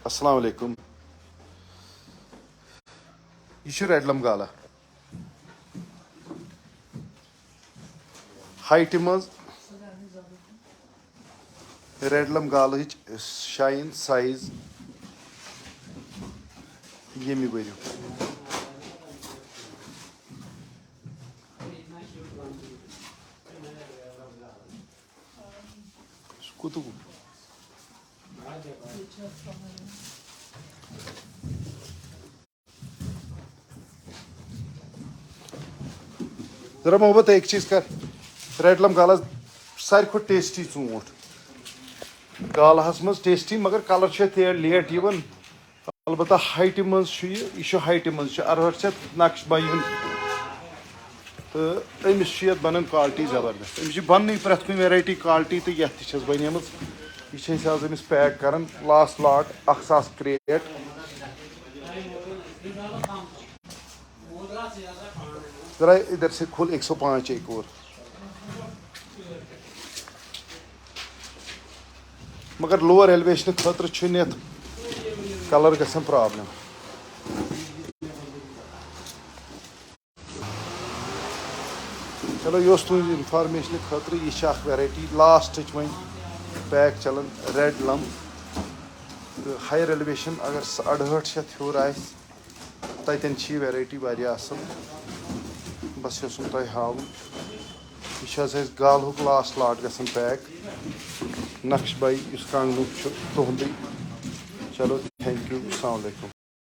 अस्सलाम वालेकुम। यह रेडलम गाला हाइट मज रेडलम गाल शाइन साइज यमि वरियो कुतु जरा मोहब्बत एक चीज कर रेडलम गाला सारे खो टेस्टी ऊँट गालहस मज टेस्टी मगर कलर लेट अलबत्ता हाइट मज हाइट मज अरहर नक्श बाई तो अमिस बनान क्वालिटी जबरदस्त अमिस बन प्रेथ कुछ वेराइटी क्वालिटी तो ये बन यह अमिस पैक कर लास्ट लॉट 1000 क्रेट जरा इधर से खोल 105 एक और मगर लोअर एलिवेशन खतर कलर गसन प्रॉब्लम चलो यह तुज इंफॉर्मेशन खतर यह वेराइटी लास्ट वो पैक चलान रेडलम तो हायर एलिवेशन अगर 68 हूर आतन वेराइटी वारिया असल बस यम तुम हावन यह गाल लास्ट लॉट गसन पैक नक्श बाई इस कांगनुक तुंद चलो थैंक यू अस्सलाम वालेकुम।